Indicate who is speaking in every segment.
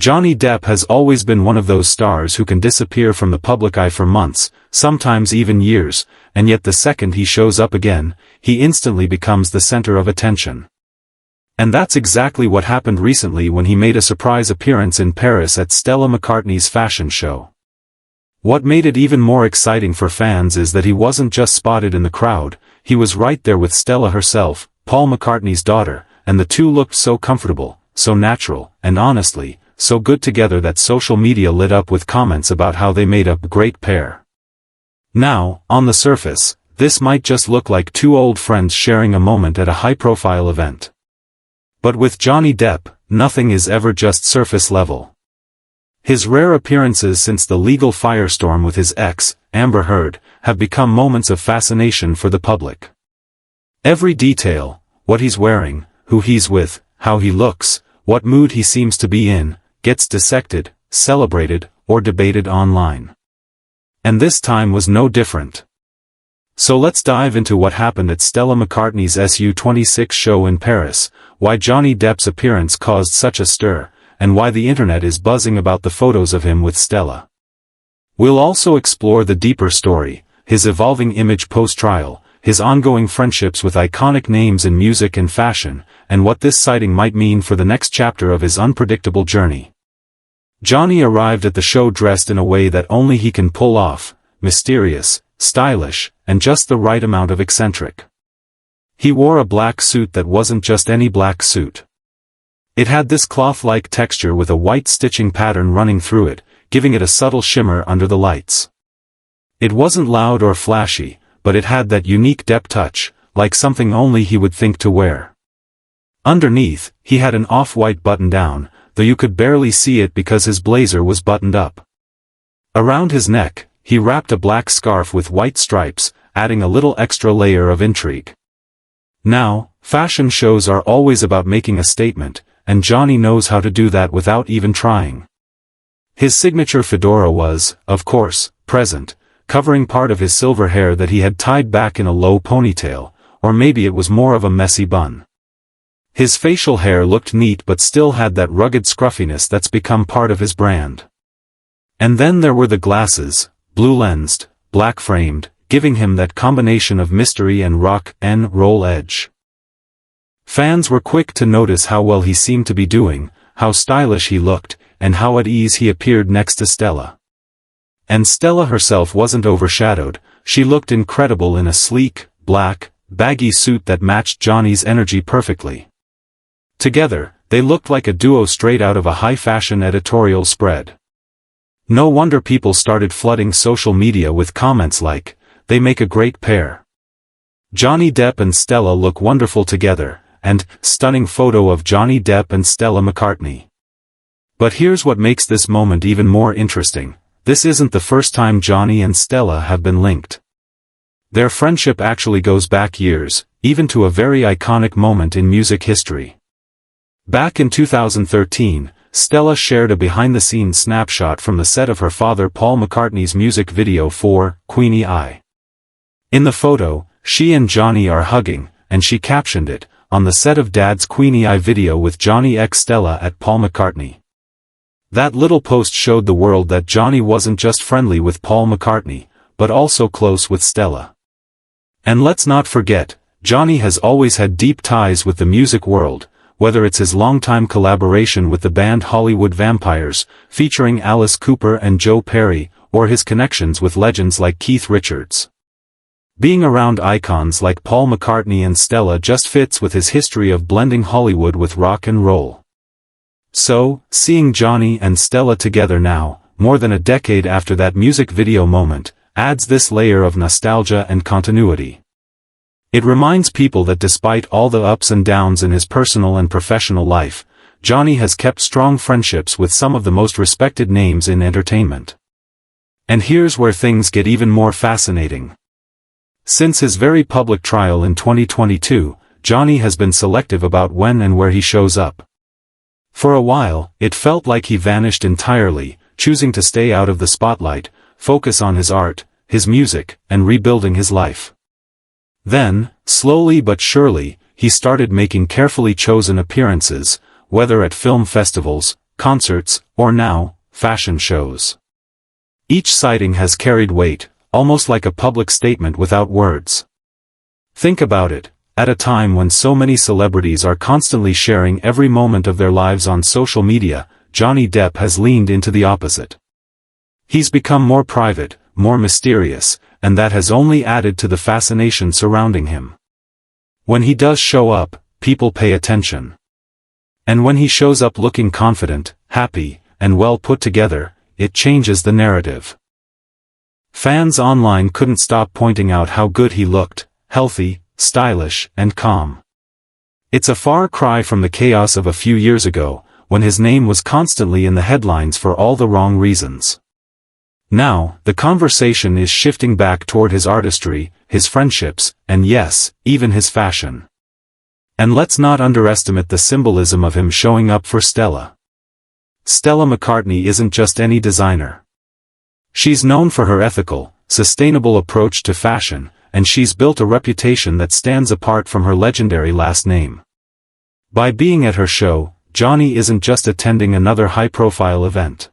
Speaker 1: Johnny Depp has always been one of those stars who can disappear from the public eye for months, sometimes even years, and yet the second he shows up again, he instantly becomes the center of attention. And that's exactly what happened recently when he made a surprise appearance in Paris at Stella McCartney's fashion show. What made it even more exciting for fans is that he wasn't just spotted in the crowd, he was right there with Stella herself, Paul McCartney's daughter, and the two looked so comfortable, so natural, and honestly, so good together that social media lit up with comments about how they made a great pair. Now, on the surface, this might just look like two old friends sharing a moment at a high-profile event. But with Johnny Depp, nothing is ever just surface level. His rare appearances since the legal firestorm with his ex, Amber Heard, have become moments of fascination for the public. Every detail, what he's wearing, who he's with, how he looks, what mood he seems to be in, gets dissected, celebrated, or debated online. And this time was no different. So let's dive into what happened at Stella McCartney's SU-26 show in Paris, why Johnny Depp's appearance caused such a stir, and why the internet is buzzing about the photos of him with Stella. We'll also explore the deeper story, his evolving image post-trial, his ongoing friendships with iconic names in music and fashion, and what this sighting might mean for the next chapter of his unpredictable journey. Johnny arrived at the show dressed in a way that only he can pull off, mysterious, stylish, and just the right amount of eccentric. He wore a black suit that wasn't just any black suit. It had this cloth-like texture with a white stitching pattern running through it, giving it a subtle shimmer under the lights. It wasn't loud or flashy, but it had that unique Depp touch, like something only he would think to wear. Underneath, he had an off-white button-down, though you could barely see it because his blazer was buttoned up. Around his neck, he wrapped a black scarf with white stripes, adding a little extra layer of intrigue. Now, fashion shows are always about making a statement, and Johnny knows how to do that without even trying. His signature fedora was, of course, present, covering part of his silver hair that he had tied back in a low ponytail, or maybe it was more of a messy bun. His facial hair looked neat but still had that rugged scruffiness that's become part of his brand. And then there were the glasses, blue-lensed, black-framed, giving him that combination of mystery and rock and roll edge. Fans were quick to notice how well he seemed to be doing, how stylish he looked, and how at ease he appeared next to Stella. And Stella herself wasn't overshadowed, she looked incredible in a sleek, black, baggy suit that matched Johnny's energy perfectly. Together, they looked like a duo straight out of a high-fashion editorial spread. No wonder people started flooding social media with comments like, "They make a great pair. Johnny Depp and Stella look wonderful together," and "Stunning photo of Johnny Depp and Stella McCartney." But here's what makes this moment even more interesting. This isn't the first time Johnny and Stella have been linked. Their friendship actually goes back years, even to a very iconic moment in music history. Back in 2013, Stella shared a behind-the-scenes snapshot from the set of her father Paul McCartney's music video for Queenie Eye. In the photo, she and Johnny are hugging, and she captioned it, "On the set of Dad's Queenie Eye video with Johnny x Stella at Paul McCartney." That little post showed the world that Johnny wasn't just friendly with Paul McCartney, but also close with Stella. And let's not forget, Johnny has always had deep ties with the music world, whether it's his longtime collaboration with the band Hollywood Vampires, featuring Alice Cooper and Joe Perry, or his connections with legends like Keith Richards. Being around icons like Paul McCartney and Stella just fits with his history of blending Hollywood with rock and roll. So, seeing Johnny and Stella together now, more than a decade after that music video moment, adds this layer of nostalgia and continuity. It reminds people that despite all the ups and downs in his personal and professional life, Johnny has kept strong friendships with some of the most respected names in entertainment. And here's where things get even more fascinating. Since his very public trial in 2022, Johnny has been selective about when and where he shows up. For a while, it felt like he vanished entirely, choosing to stay out of the spotlight, focus on his art, his music, and rebuilding his life. Then, slowly but surely, he started making carefully chosen appearances, whether at film festivals, concerts, or now, fashion shows. Each sighting has carried weight, almost like a public statement without words. Think about it, at a time when so many celebrities are constantly sharing every moment of their lives on social media, Johnny Depp has leaned into the opposite. He's become more private, more mysterious, and that has only added to the fascination surrounding him. When he does show up, people pay attention. And when he shows up looking confident, happy, and well put together, it changes the narrative. Fans online couldn't stop pointing out how good he looked, healthy, stylish, and calm. It's a far cry from the chaos of a few years ago, when his name was constantly in the headlines for all the wrong reasons. Now, the conversation is shifting back toward his artistry, his friendships, and yes, even his fashion. And let's not underestimate the symbolism of him showing up for Stella. Stella McCartney isn't just any designer. She's known for her ethical, sustainable approach to fashion, and she's built a reputation that stands apart from her legendary last name. By being at her show, Johnny isn't just attending another high-profile event.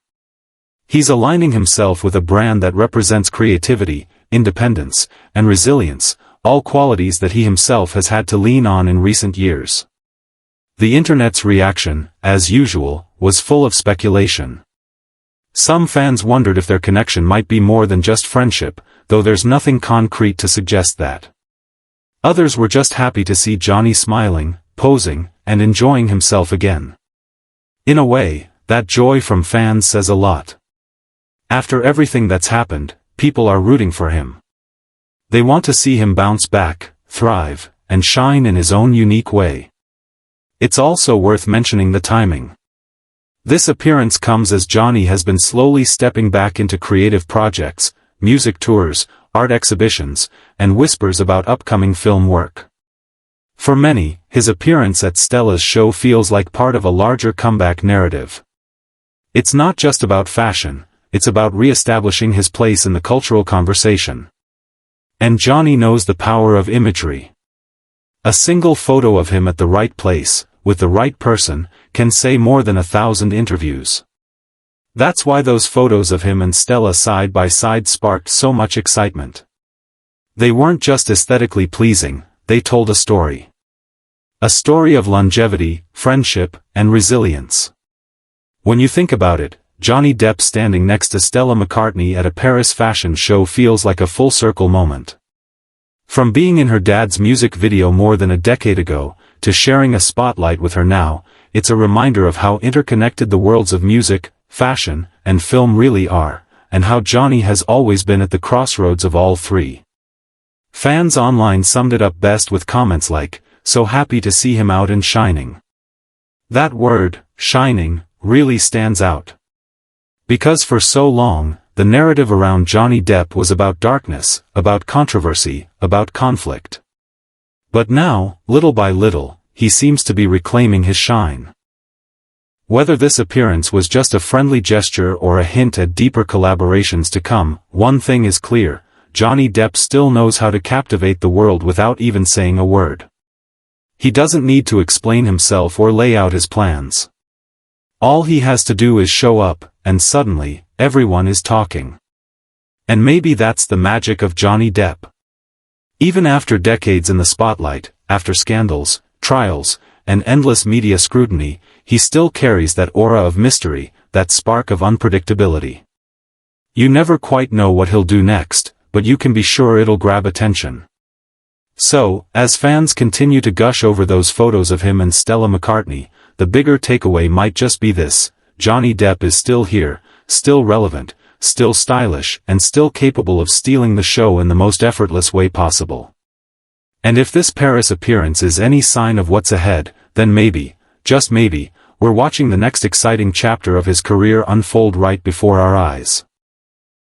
Speaker 1: He's aligning himself with a brand that represents creativity, independence, and resilience, all qualities that he himself has had to lean on in recent years. The internet's reaction, as usual, was full of speculation. Some fans wondered if their connection might be more than just friendship, though there's nothing concrete to suggest that. Others were just happy to see Johnny smiling, posing, and enjoying himself again. In a way, that joy from fans says a lot. After everything that's happened, people are rooting for him. They want to see him bounce back, thrive, and shine in his own unique way. It's also worth mentioning the timing. This appearance comes as Johnny has been slowly stepping back into creative projects, music tours, art exhibitions, and whispers about upcoming film work. For many, his appearance at Stella's show feels like part of a larger comeback narrative. It's not just about fashion, it's about re-establishing his place in the cultural conversation. And Johnny knows the power of imagery. A single photo of him at the right place, with the right person, can say more than 1,000 interviews. That's why those photos of him and Stella side by side sparked so much excitement. They weren't just aesthetically pleasing, they told a story. A story of longevity, friendship, and resilience. When you think about it, Johnny Depp standing next to Stella McCartney at a Paris fashion show feels like a full-circle moment. From being in her dad's music video more than a decade ago, to sharing a spotlight with her now, it's a reminder of how interconnected the worlds of music, fashion, and film really are, and how Johnny has always been at the crossroads of all three. Fans online summed it up best with comments like, "So happy to see him out and shining." That word, shining, really stands out. Because for so long, the narrative around Johnny Depp was about darkness, about controversy, about conflict. But now, little by little, he seems to be reclaiming his shine. Whether this appearance was just a friendly gesture or a hint at deeper collaborations to come, one thing is clear, Johnny Depp still knows how to captivate the world without even saying a word. He doesn't need to explain himself or lay out his plans. All he has to do is show up, and suddenly, everyone is talking. And maybe that's the magic of Johnny Depp. Even after decades in the spotlight, after scandals, trials, and endless media scrutiny, he still carries that aura of mystery, that spark of unpredictability. You never quite know what he'll do next, but you can be sure it'll grab attention. So, as fans continue to gush over those photos of him and Stella McCartney, the bigger takeaway might just be this: Johnny Depp is still here, still relevant, still stylish, and still capable of stealing the show in the most effortless way possible. And if this Paris appearance is any sign of what's ahead, then maybe, just maybe, we're watching the next exciting chapter of his career unfold right before our eyes.